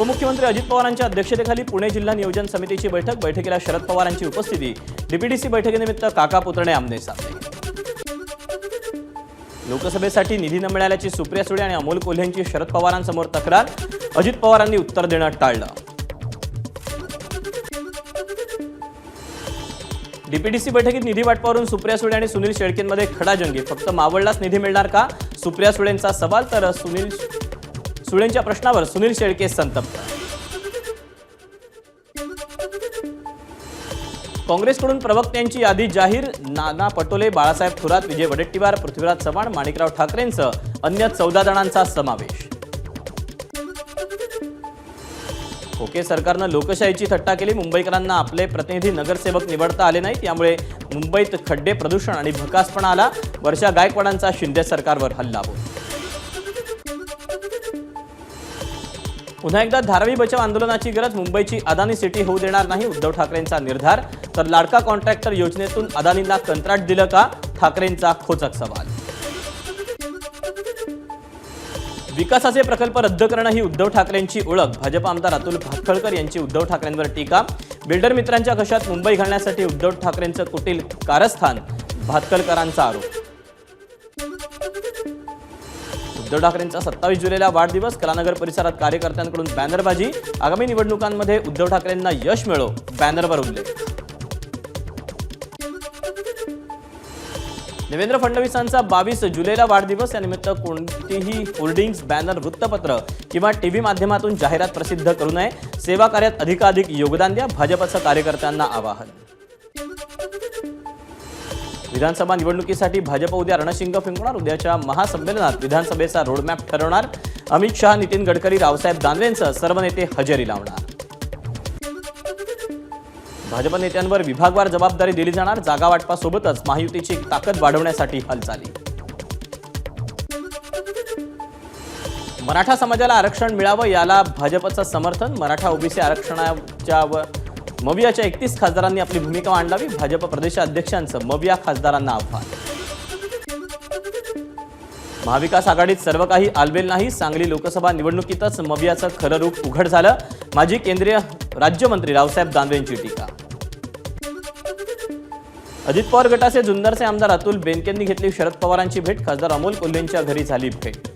उपमुख्यमंत्री अजित पवारांच्या अध्यक्षतेखाली पुणे जिल्हा नियोजन समितीची बैठकीला शरद पवारांची उपस्थिती। डीपीडीसी बैठकीनिमित्त काका पुतणे आमने सामने। लोकसभेसाठी निधी न मिळाल्याची सुप्रिया सुळे आणि अमोल कोल्हेंची शरद पवारांसमोर तक्रार। अजित पवारांनी उत्तर देणं टाळलं। डीपीडीसी बैठकीत निधी वाटपावरून सुप्रिया सुळे आणि सुनील शेळकेंमध्ये खडाजंगी। फक्त मावळलाच निधी मिळणार का? सुप्रिया सुळेंचा सवाल, तर सुळेंच्या प्रश्नावर सुनील शेळके संतप्त। काँग्रेसकडून प्रवक्त्यांची यादी जाहीर। नाना पटोले, बाळासाहेब थोरात, विजय वडेट्टीवार, पृथ्वीराज चव्हाण, माणिकराव ठाकरेंसह अन्य 14 जणांचा समावेश। ओके सरकारनं लोकशाहीची थट्टा केली। मुंबईकरांना आपले प्रतिनिधी नगरसेवक निवडता आले नाहीत, यामुळे मुंबईत खड्डे, प्रदूषण आणि भकासपणा आला। वर्षा गायकवाडांचा शिंदे सरकारवर हल्लाबोल। पुन्हा एकदा धारावी बचाव आंदोलनाची गरज। मुंबईची अदानी सिटी होऊ देणार नाही, उद्धव ठाकरेंचा निर्धार। तर लाडका कॉन्ट्रॅक्टर योजनेतून अदानींना कंत्राट दिलं का? ठाकरेंचा खोचक सवाल। विकासाचे प्रकल्प रद्द करणं ही उद्धव ठाकरेंची ओळख। भाजप आमदार अतुल भातखळकर यांची उद्धव ठाकरेंवर टीका। बिल्डर मित्रांच्या घशात मुंबई घालण्यासाठी उद्धव ठाकरेंचं कुटील कारस्थान, भातखळकरांचा आरोप। उद्धव ठाकरेंचा 27 जुलैला वाढदिवस। कलानगर परिसरात कार्यकर्त्यांकडून बॅनरबाजी। आगामी निवडणुकांमध्ये उद्धव ठाकरेंना यश मिळो, बॅनरवर उल्लेख। देवेंद्र फडणवीसांचा 22 जुलैला वाढदिवस। यानिमित्त कोणतीही होर्डिंग्स, बॅनर, वृत्तपत्र किंवा टीव्ही माध्यमातून जाहिरात प्रसिद्ध करू नये। सेवा कार्यात अधिकाधिक योगदान द्या, भाजपचं कार्यकर्त्यांना आवाहन। विधानसभा निवडणुकीसाठी भाजप उद्या रणशिंग फिंकणार। उद्याच्या महासंमेलनात विधानसभेचा रोडमॅप ठरवणार। अमित शहा, नितीन गडकरी, रावसाहेब दानवेंसह सर्व नेते हजेरी लावणार। भाजप नेत्यांवर विभागवार जबाबदारी दिली जाणार। जागा वाटपासोबतच महायुतीची ताकद वाढवण्यासाठी हालचाली। मराठा समाजाला आरक्षण मिळावं, याला भाजपचं समर्थन। मराठा ओबीसी आरक्षणाच्या मवियाच्या 31 खासदारांनी आपली भूमिका मांडावी। भाजप प्रदेशाध्यक्षांचं मविया खासदारांना आव्हान। महाविकास आघाडीत सर्व काही आलबेल नाही। सांगली लोकसभा निवडणुकीतच मवियाचं खरं रूप उघड झालं। माजी केंद्रीय राज्यमंत्री रावसाहेब दानवेंची टीका। अजित पवार गटाचे जुन्नरचे आमदार अतुल बेनकेंनी घेतली शरद पवारांची भेट। खासदार अमोल कोल्हेंच्या घरी झाली भेट।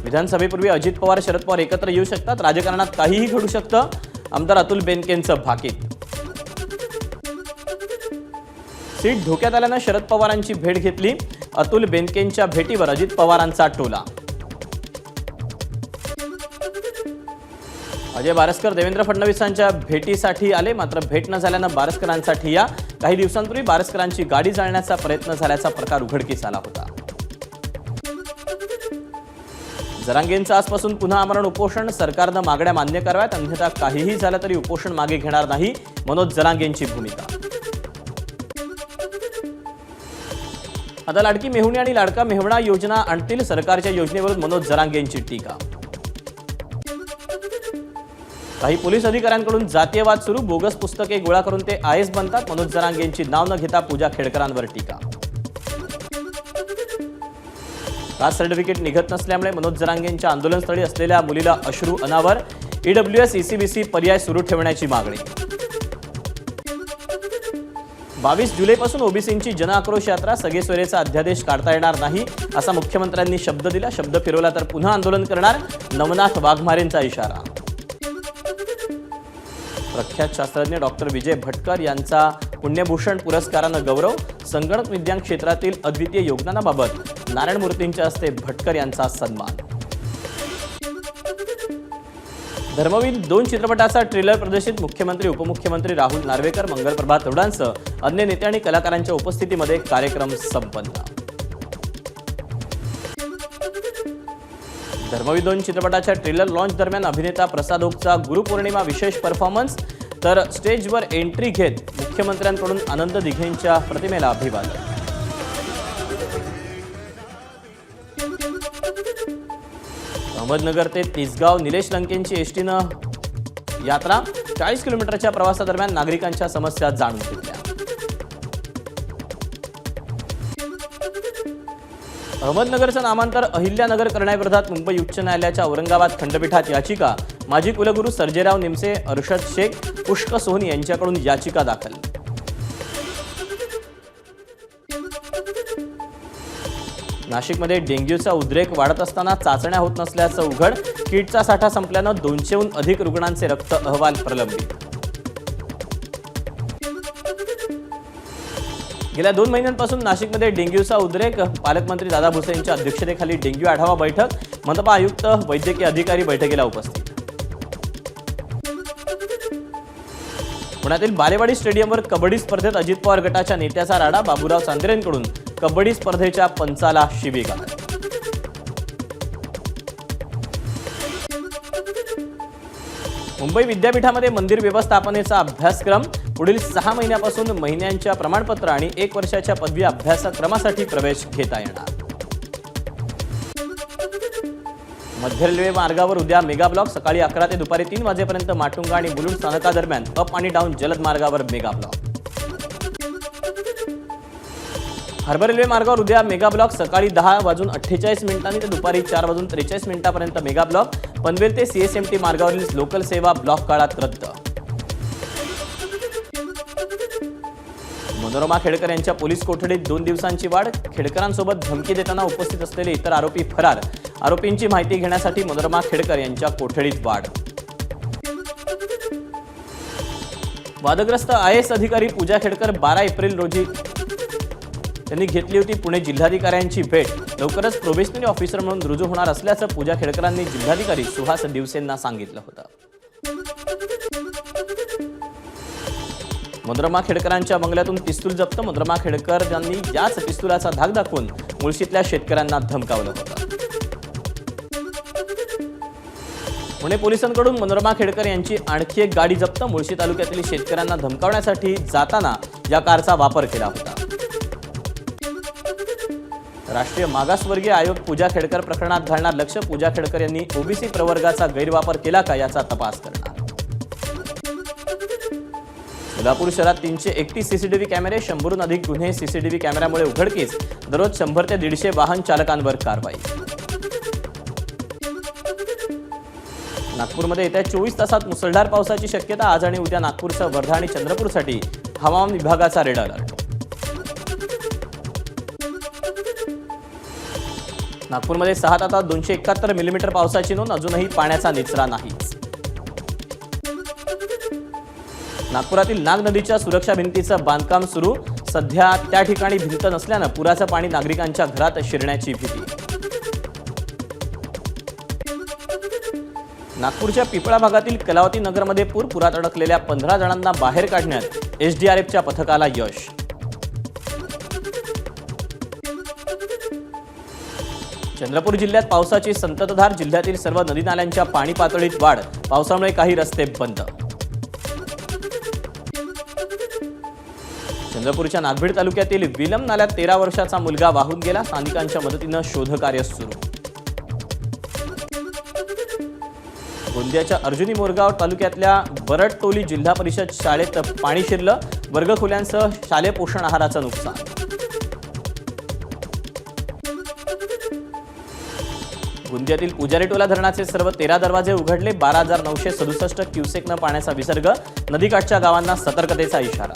विधानसभेपूर्वी अजित पवार, शरद पवार एकत्र येऊ शकतात। राजकारणात काहीही घडू शकतं, आमदार अतुल बेनकेंचं भाकीत। सीट धोक्यात आल्यानं शरद पवारांची भेट घेतली। अतुल बेनकेंच्या भेटीवर अजित पवारांचा टोला। अजय बारसकर देवेंद्र फडणवीसांच्या भेटीसाठी आले, मात्र भेट न झाल्यानं बारसकरांसाठी या। काही दिवसांपूर्वी बारसकरांची गाडी जाळण्याचा प्रयत्न झाल्याचा प्रकार उघडकीस आला होता। जरांगेंचं आजपासून पुन्हा आमरण उपोषण। सरकारनं मागण्या मान्य कराव्यात, अन्यथा काहीही झालं तरी उपोषण मागे घेणार नाही, मनोज जरांगेंची भूमिका। आता लाडकी मेहुणी आणि लाडका मेहुणा योजना आणतील। सरकारच्या योजनेवरून मनोज जरांगेंची टीका। काही पोलीस अधिकाऱ्यांकडून जातीयवाद सुरू। बोगस पुस्तके गोळा करून ते आयएस बनतात। मनोज जरांगेंची नाव न घेता पूजा खेडकरांवर टीका। कास्ट सर्टिफिकेट निघत नसल्यामुळे मनोज जरांगेंच्या आंदोलनस्थळी असलेल्या मुलीला अश्रू अनावर। ईडब्ल्यूएस ईसीबीसी पर्याय सुरू ठेवण्याची मागणी। 22 जुलैपासून ओबीसींची जनआक्रोश यात्रा। सगेसोयरेचा अध्यादेश काढता येणार नाही, असा मुख्यमंत्र्यांनी शब्द दिला। शब्द फिरवला तर पुन्हा आंदोलन करणार, नवनाथ वाघमारेंचा इशारा। प्रख्यात शास्त्रज्ञ डॉक्टर विजय भटकर यांचा पुण्यभूषण पुरस्कारानं गौरव। संगणक विज्ञान क्षेत्रातील अद्वितीय योगदानाबाबत नारायण मूर्तींच्या हस्ते भटकर यांचा सन्मान। धर्मवीर 2 चित्रपटाचा ट्रेलर प्रदर्शित। मुख्यमंत्री, उपमुख्यमंत्री राहुल नार्वेकर, मंगलप्रभात तोडांसह अन्य नेते आणि कलाकारांच्या उपस्थितीमध्ये कार्यक्रम संपन्न। धर्मवीर 2 चित्रपटाच्या ट्रेलर लॉन्च दरम्यान अभिनेता प्रसाद ओकचा गुरुपौर्णिमा विशेष परफॉर्मन्स। तर स्टेजवर एंट्री घेत मुख्यमंत्र्यांकडून आनंद दिघेंच्या प्रतिमेला अभिवादन। अहमदनगर ते तिसगाव निलेश लंकेंची एसटीनं यात्रा। 40 किलोमीटरच्या प्रवासादरम्यान नागरिकांच्या समस्या जाणून घेतल्या। अहमदनगरचं नामांतर अहिल्यानगर करण्याविरोधात मुंबई उच्च न्यायालयाच्या औरंगाबाद खंडपीठात याचिका. माजी कुलगुरू सर्जेराव निमसे, अर्शद शेख, पुष्क सोहनी यांच्याकडून याचिका दाखल. नाशिकमध्ये डेंग्यूचा उद्रेक वाढत असताना चाचण्या होत नसल्याचं उघड. किटचा साठा संपल्यानं 200हून अधिक रुग्णांचे रक्त अहवाल प्रलंबित. गेल्या 2 महिन्यांपासून नाशिकमध्ये डेंग्यूचा उद्रेक. पालकमंत्री दादा भुसे यांच्या अध्यक्षतेखाली डेंग्यू आढावा बैठक. मनपा आयुक्त, वैद्यकीय अधिकारी बैठकीला उपस्थित. पुण्यातील बालेवाडी स्टेडियमवर कबड्डी स्पर्धेत अजित पवार गटाच्या नेत्याचा राडा. बाबूराव चांदेरेंकडून कबड्डी स्पर्धेच्या पंचाला शिवीगाळ. मुंबई विद्यापीठामध्ये मंदिर व्यवस्थापनेचा अभ्यासक्रम. पुढील 6 महिन्यापासून महिन्यांच्या प्रमाणपत्र आणि 1 वर्षाच्या पदवी अभ्यासक्रमासाठी प्रवेश घेता येणार. मध्य रेल्वे मार्गावर उद्या मेगा ब्लॉक. सकाळी 11 ते दुपारी 3 वाजेपर्यंत माटुंगा आणि मुलुंड स्थानकादरम्यान अप आणि डाऊन जलद मार्गावर मेगा ब्लॉक. हार्बर रेल्वे मार्गावर उद्या मेगा ब्लॉक. सकाळी 10:48 ते दुपारी 4:43 मेगा ब्लॉक. पनवेल ते CSMT मार्गावरील लोकल सेवा ब्लॉक काळात रद्द. मनोरमा खेडकर यांच्या पोलीस कोठडीत 2 दिवसांची वाढ. खेडकरांसोबत धमकी देताना उपस्थित असलेले इतर आरोपी फरार. आरोपींची माहिती घेण्यासाठी मनोरमा खेडकर यांच्या कोठडीत वाढ. वादग्रस्त IAS अधिकारी पूजा खेडकर 12 एप्रिल रोजी त्यांनी घेतली होती पुणे जिल्हाधिकाऱ्यांची भेट. लवकरच प्रोबेशनरी ऑफिसर म्हणून रुजू होणार असल्याचं पूजा खेडकरांनी जिल्हाधिकारी सुहास दिवसेंना सांगितलं होतं. मनोरमा खेडकरांच्या बंगल्यातून पिस्तूल जप्त. मनोरमा खेडकर यांनी याच पिस्तुलाचा धाक दाखवून मुळशीतल्या शेतकऱ्यांना धमकावलं होतं. पुणे पोलिसांकडून मनोरमा खेडकर यांची आणखी एक गाडी जप्त. मुळशी तालुक्यातील शेतकऱ्यांना धमकावण्यासाठी जाताना या कारचा वापर केला होता. राष्ट्रीय मागासवर्गीय आयोग पूजा खेडकर प्रकरणात घालणार लक्ष. पूजा खेडकर यांनी OBC प्रवर्गाचा गैरवापर केला का याचा तपास करणार. सोलापूर शहरात 331 CCTV कॅमेरे. 100हून अधिक गुन्हे CCTV कॅमेऱ्यामुळे उघडकीस. दररोज 100 ते 150 वाहन चालकांवर कारवाई. नागपूरमध्ये येत्या 24 तासात मुसळधार पावसाची शक्यता. आज आणि उद्या नागपूरसह वर्धा आणि चंद्रपूरसाठी हवामान विभागाचा रेड अलर्ट. नागपूरमध्ये 6 तासात 271 मिलीमीटर पावसाची नोंद. अजूनही पाण्याचा निचरा नाहीच. नागपुरातील नाग नदीच्या सुरक्षा भिंतीचं बांधकाम सुरू. सध्या त्या ठिकाणी भिंत नसल्यानं पुराचं पाणी नागरिकांच्या घरात शिरण्याची भीती. नागपूरच्या पिपळा भागातील कलावती नगरमध्ये पुरात अडकलेल्या 15 जणांना बाहेर काढण्यात SDRFच्या पथकाला यश. चंद्रपूर जिल्ह्यात पावसाची संततधार. जिल्ह्यातील सर्व नदी नाल्यांच्या पाणी पातळीत वाढ. पावसामुळे काही रस्ते बंद. चंद्रपूरच्या नागभीड तालुक्यातील विलम नाल्यात 13 वर्षाचा मुलगा वाहून गेला. स्थानिकांच्या मदतीनं शोधकार्य सुरू. गोंदियाच्या अर्जुनी मोरगाव तालुक्यातल्या बरडटोली जिल्हा परिषद शाळेत पाणी शिरलं. वर्गखोल्यांसह शालेय पोषण आहाराचं नुकसान. गोंदियातील पुजारीटोला धरणाचे सर्व 13 दरवाजे उघडले. 12,967 क्युसेकनं पाण्याचा विसर्ग. नदीकाठच्या गावांना सतर्कतेचा इशारा.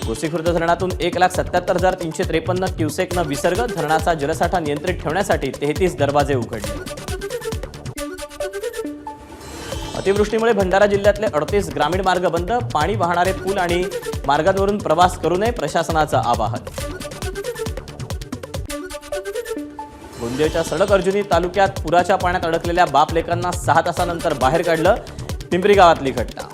गोसीखुर्द धरणातून 1,77,353 क्युसेकनं विसर्ग. धरणाचा जलसाठा नियंत्रित ठेवण्यासाठी 33 दरवाजे उघडले. अतिवृष्टीमुळे भंडारा जिल्ह्यातले 38 ग्रामीण मार्ग बंद. पाणी वाहणारे पूल आणि मार्गांवरून प्रवास करू नये, प्रशासनाचं आवाहन. गोंदियाच्या सडक अर्जुनी तालुक्यात पुराच्या पाण्यात अडकलेल्या बाप लेकांना 6 तासानंतर बाहेर काढलं. पिंपरी गावातली घटना.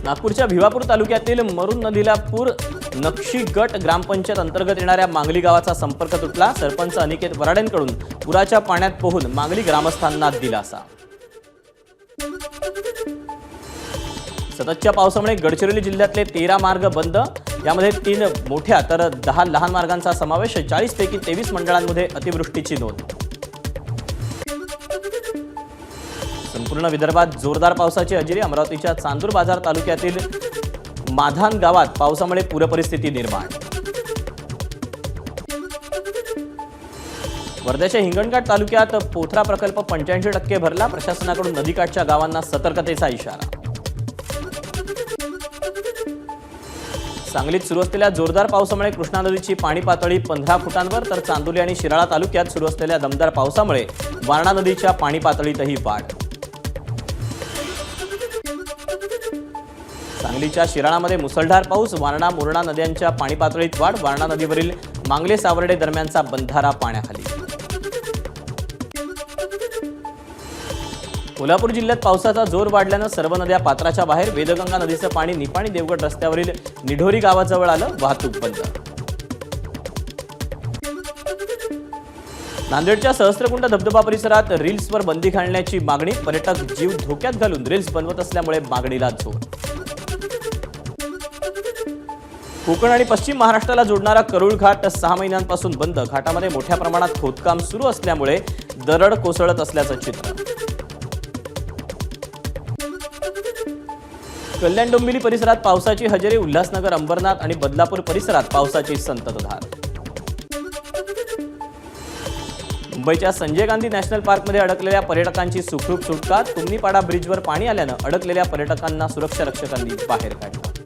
नागपूरच्या भिवापूर तालुक्यातील मरुण नदीला पूर. नक्षी गट ग्रामपंचायत अंतर्गत येणाऱ्या मांगली गावाचा संपर्क तुटला. सरपंच अनिकेत वराडेंकडून पुराच्या पाण्यात पोहून मांगली ग्रामस्थांना दिलासा. सततच्या पावसामुळे गडचिरोली जिल्ह्यातले 13 मार्ग बंद. यामध्ये 3 मोठ्या तर 10 लहान मार्गांचा समावेश. 40 पैकी 23 मंडळांमध्ये अतिवृष्टीची नोंद. संपूर्ण विदर्भात जोरदार पावसाची हजेरी. अमरावतीच्या चांदूर बाजार तालुक्यातील माधान गावात पावसामुळे पूरपरिस्थिती निर्माण. वर्ध्याच्या हिंगणघाट तालुक्यात पोथरा प्रकल्प 85% भरला. प्रशासनाकडून नदीकाठच्या गावांना सतर्कतेचा इशारा. सांगलीत सुरू असलेल्या जोरदार पावसामुळे कृष्णा नदीची पाणी पातळी 15 फुटांवर, तर चांदोली आणि शिराळा तालुक्यात सुरू असलेल्या दमदार पावसामुळे वारणा नदीच्या पाणी पातळीतही वाढ. सांगलीच्या शिराळामध्ये मुसळधार पाऊस. वारणा मुरणा नद्यांच्या पाणी पातळीत वाढ. वारणा नदीवरील मांगले सावर्डे दरम्यानचा बंधारा पाण्याखाली. कोल्हापूर जिल्ह्यात पावसाचा जोर वाढल्यानं सर्व नद्या पात्राच्या बाहेर. वेदगंगा नदीचं पाणी निपाणी देवगड रस्त्यावरील निढोरी गावाजवळ आलं. वाहतूक बंद. नांदेडच्या सहस्त्रकुंड धबधबा परिसरात रील्सवर बंदी घालण्याची मागणी. पर्यटक जीव धोक्यात घालून रील्स बनवत असल्यामुळे मागणीला जोर. कोकण आणि पश्चिम महाराष्ट्राला जोडणारा करूळ घाट 6 महिन्यांपासून बंद. घाटामध्ये मोठ्या प्रमाणात खोदकाम सुरू असल्यामुळे दरड कोसळत असल्याचं चित्र. कल्याण डोंबिवली परिसरात पावसाची हजेरी. उल्हासनगर, अंबरनाथ आणि बदलापूर परिसरात पावसाची संततधार. मुंबईच्या संजय गांधी नॅशनल पार्कमध्ये अडकलेल्या पर्यटकांची सुखरूप सुटका. तुमनीपाडा ब्रिजवर पाणी आल्यानं अडकलेल्या पर्यटकांना सुरक्षा रक्षकांनी बाहेर काढलं.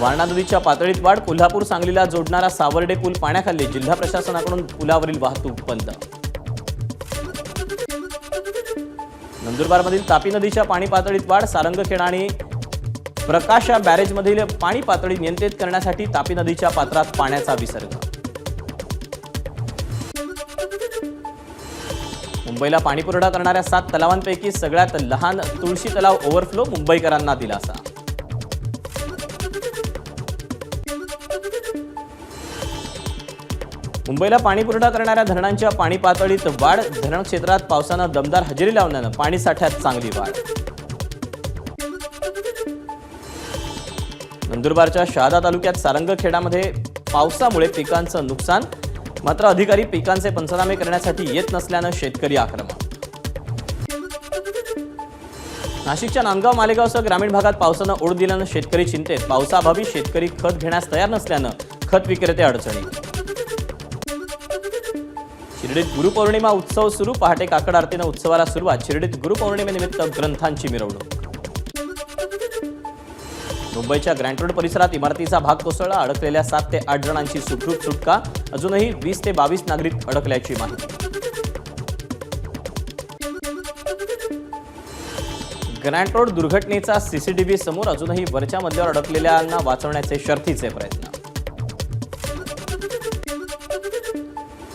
वारणा नदीच्या पातळीत वाढ. कोल्हापूर सांगलीला जोडणारा सावर्डे पूल पाण्याखाली. जिल्हा प्रशासनाकडून पुलावरील वाहतूक बंद. नंदुरबारमधील तापी नदीच्या पाणी पातळीत वाढ. सारंगखेडा आणि प्रकाशा बॅरेजमधील पाणी पातळी नियंत्रित करण्यासाठी तापी नदीच्या पात्रात पाण्याचा विसर्ग. मुंबईला पाणीपुरवठा करणाऱ्या 7 तलावांपैकी सगळ्यात लहान तुळशी तलाव ओव्हरफ्लो. मुंबईकरांना दिलासा. मुंबईला पाणीपुरवठा करणाऱ्या धरणांच्या पाणी पातळीत वाढ. धरण क्षेत्रात पावसानं दमदार हजेरी लावल्यानं पाणी साठ्यात चांगली वाढ. नंदुरबारच्या शहादा तालुक्यात सारंगखेडामध्ये पावसामुळे पिकांचं नुकसान. मात्र अधिकारी पिकांचे पंचनामे करण्यासाठी येत नसल्यानं शेतकरी आक्रमक. नाशिकच्या नांदगाव मालेगावसह ग्रामीण भागात पावसानं ओढ दिल्यानं शेतकरी चिंतेत. पावसाअभावी शेतकरी खत घेण्यास तयार नसल्यानं खत विक्रेते अडचणीत. शिर्डीत गुरुपौर्णिमा उत्सव सुरू. पहाटे काकड आरतीनं उत्सवाला सुरुवात. शिर्डीत गुरुपौर्णिमेनिमित्त ग्रंथांची मिरवणूक. मुंबईच्या ग्रँट रोड परिसरात इमारतीचा भाग कोसळला. अडकलेल्या 7 ते 8 जणांची सुखरूप सुटका. अजूनही 20 ते 22 नागरिक अडकल्याची माहिती. ग्रँट रोड दुर्घटनेचा सीसीटीव्ही समोर. अजूनही वरच्या मजल्यावर अडकलेल्यांना वाचवण्याचे शर्थीचे प्रयत्न.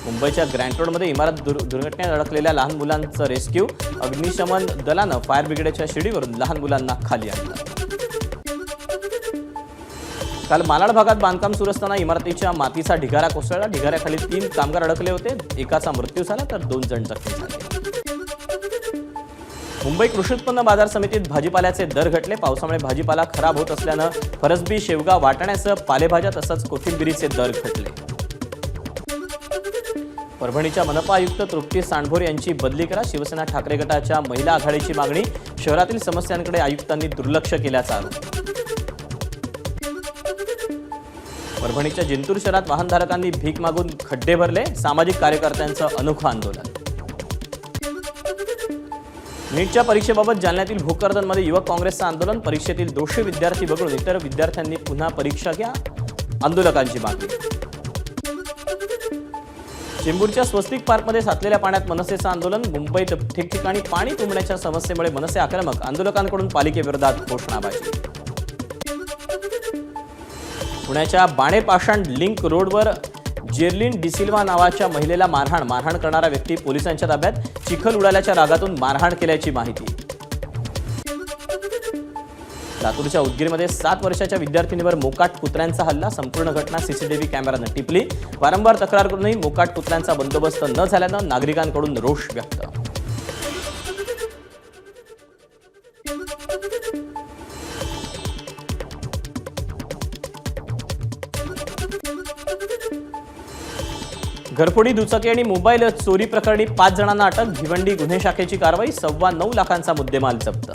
मुंबईच्या ग्रँट रोडमध्ये इमारत दुर्घटनेत अडकलेल्या लहान मुलांचं रेस्क्यू. अग्निशमन दलानं फायर ब्रिगेडच्या शिडीवरून लहान मुलांना खाली आणलं. काल मालाड भागात बांधकाम सुरू असताना इमारतीच्या मातीचा ढिगारा कोसळला. ढिगाऱ्याखाली 3 कामगार अडकले होते. एकाचा मृत्यू झाला तर 2 जण जखमी झाले. मुंबई कृषी उत्पन्न बाजार समितीत भाजीपाल्याचे दर घटले. पावसामुळे भाजीपाला खराब होत असल्यानं फरसबी, शेवगा, वाटाण्यासह पालेभाज्या तसंच कोथिंबिरीचे दर घटले. परभणीच्या मनपा आयुक्त तृप्ती सांडभोर यांची बदली करा. शिवसेना ठाकरे गटाच्या महिला आघाडीची मागणी. शहरातील समस्यांकडे आयुक्तांनी दुर्लक्ष केल्याचा आरोप. परभणीच्या जिंतूर शहरात वाहनधारकांनी भीक मागून खड्डे भरले. सामाजिक कार्यकर्त्यांचं अनोखं आंदोलन. नीटच्या परीक्षेबाबत जालन्यातील भोकरदनमध्ये युवक काँग्रेसचं आंदोलन. परीक्षेतील दोषी विद्यार्थी वगळून इतर विद्यार्थ्यांनी पुन्हा परीक्षा घ्या. आंदोलकांची मागणी. चेंबूरच्या स्वस्तिक पार्कमध्ये साचलेल्या पाण्यात मनसेचं आंदोलन. मुंबईत ठिकठिकाणी पाणी तुंबण्याच्या समस्येमुळे मनसे आक्रमक. आंदोलकांकडून पालिकेविरोधात घोषणाबाजी. पुण्याच्या बाणे पाषाण लिंक रोडवर जेर्लिन डिसिल्वा नावाच्या महिलेला मारहाण करणारा व्यक्ती पोलिसांच्या ताब्यात. चिखल उडाल्याच्या रागातून मारहाण केल्याची माहिती. लातूरच्या उदगीरमध्ये 7 वर्षाच्या विद्यार्थिनीवर मोकाट कुत्र्यांचा हल्ला. संपूर्ण घटना सीसीटीव्ही कॅमेरानं टिपली. वारंवार तक्रार करूनही मोकाट कुत्र्यांचा बंदोबस्त न झाल्यानं नागरिकांकडून रोष व्यक्त. घरफोडी, दुचाकी आणि मोबाईल चोरी प्रकरणी 5 जणांना अटक. भिवंडी गुन्हे शाखेची कारवाई. 9.25 लाखांचा मुद्देमाल जप्त.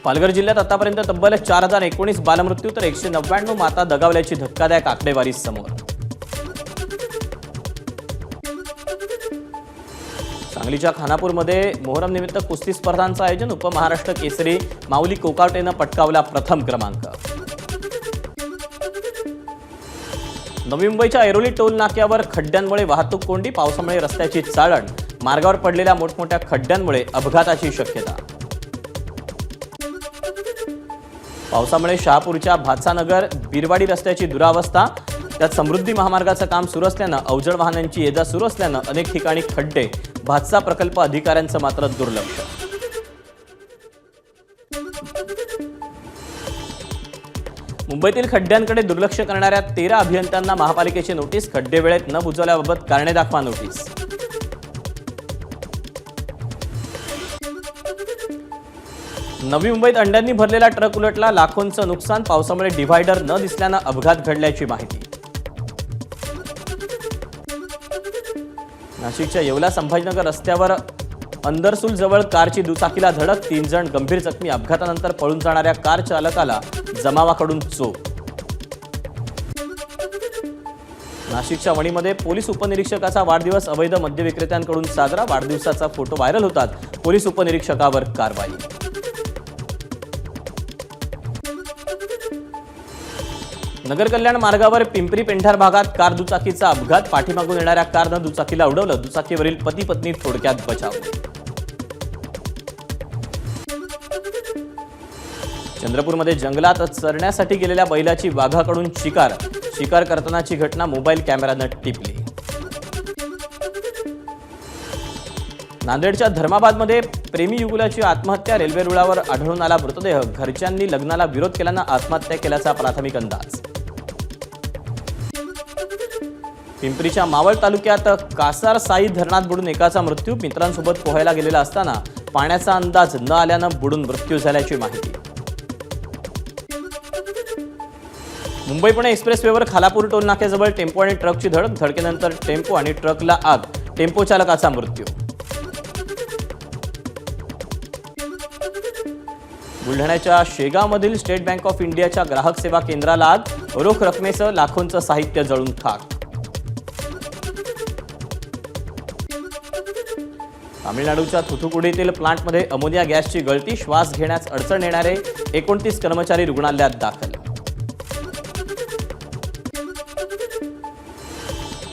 पालघर जिल्ह्यात आतापर्यंत तब्बल 4019 बालमृत्यू तर 199 माता दगावल्याची धक्कादायक आकडेवारी समोर. सांगलीच्या खानापूरमध्ये मोहरम निमित्त कुस्ती स्पर्धांचं आयोजन. उपमहाराष्ट्र केसरी माऊली कोकाटेनं पटकावला प्रथम क्रमांक. नवी मुंबईच्या ऐरोली टोल नाक्यावर खड्ड्यांमुळे वाहतूक कोंडी. पावसामुळे रस्त्याची चाळण. मार्गावर पडलेल्या मोठमोठ्या खड्ड्यांमुळे अपघाताची शक्यता. पावसामुळे शहापूरच्या भातसानगर बिरवाडी रस्त्याची दुरावस्था. त्यात समृद्धी महामार्गाचं काम सुरू असल्यानं अवजड वाहनांची ये जा सुरू असल्यानं अनेक ठिकाणी खड्डे. भातसा प्रकल्प अधिकाऱ्यांचं मात्र दुर्लक्ष. मुंबईतील खड्ड्यांकडे दुर्लक्ष करणाऱ्या 13 अभियंत्यांना महापालिकेची नोटीस. खड्डे वेळेत न बुजवल्याबाबत कारणे दाखवा नोटीस. नवी मुंबईत अंड्यांनी भरलेला ट्रक उलटला. लाखोंचं नुकसान. पावसामुळे डिव्हायडर न दिसल्यानं अपघात घडल्याची माहिती. नाशिकच्या येवला संभाजीनगर रस्त्यावर अंदरसूल जवळ कारची दुचाकीला धडक. 3 जण गंभीर जखमी. अपघातानंतर पळून जाणाऱ्या कार चालकाला जमावाकडून चोप. नाशिकच्या वणीमध्ये पोलीस उपनिरीक्षकाचा वाढदिवस अवैध मद्य विक्रेत्यांकडून साजरा. वाढदिवसाचा फोटो व्हायरल होतात. पोलीस उपनिरीक्षकावर कारवाई. नगर कल्याण मार्गावर पिंपरी पेंढार भागात कार दुचाकीचा अपघात. पाठीमागून येणाऱ्या कारनं दुचाकीला उडवलं. दुचाकीवरील पती पत्नी थोडक्यात बचावले. चंद्रपूरमध्ये जंगलात चरण्यासाठी गेलेल्या बैलाची वाघाकडून शिकार. शिकार करतानाची घटना मोबाईल कॅमेरानं टिपली. नांदेडच्या धर्माबादमध्ये प्रेमी युगुलाची आत्महत्या. रेल्वे रुळावर आढळून आला मृतदेह. घरच्यांनी लग्नाला विरोध केल्यानं आत्महत्या केल्याचा प्राथमिक अंदाज. पिंपरीच्या मावळ तालुक्यात कासार साई धरणात बुडून एकाचा मृत्यू. मित्रांसोबत पोहायला गेलेला असताना पाण्याचा अंदाज न आल्यानं बुडून मृत्यू झाल्याची माहिती. मुंबई पुणे एक्सप्रेसवेवर खालापूर टोल नाक्याजवळ टेम्पो आणि ट्रकची धडक. धडकेनंतर टेम्पो आणि ट्रकला आग. टेम्पो चालकाचा मृत्यू. बुलढाण्याच्या शेगावमधील स्टेट बँक ऑफ इंडियाच्या ग्राहक सेवा केंद्राला आग. रोख रकमेसह लाखोंचं साहित्य जळून खाक. तामिळनाडूच्या थुथुकुडीतील प्लांटमध्ये अमोनिया गॅसची गळती. श्वास घेण्यास अडचण येणारे 29 कर्मचारी रुग्णालयात दाखल.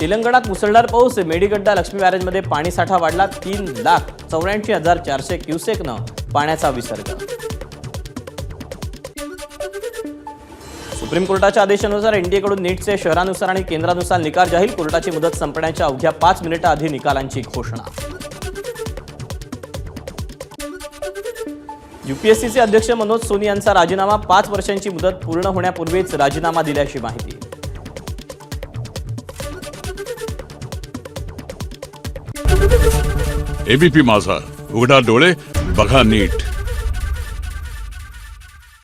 तेलंगणात मुसळधार पाऊस. मेडीगड्डा लक्ष्मी बॅरेजमध्ये पाणीसाठा वाढला. 3,84,400 क्युसेकनं पाण्याचा विसर्ग. सुप्रीम कोर्टाच्या आदेशानुसार एनडीएकडून नीटचे शहरानुसार आणि केंद्रानुसार निकाल जाहीर. कोर्टाची मुदत संपण्याच्या अवघ्या 5 मिनिटांआधी निकालांची घोषणा. यूपीएससीचे अध्यक्ष मनोज सोनी यांचा राजीनामा. 5 वर्षांची मुदत पूर्ण होण्यापूर्वीच राजीनामा दिल्याची माहिती. एबीपी माझा, उघडा डोळे बघा नीट.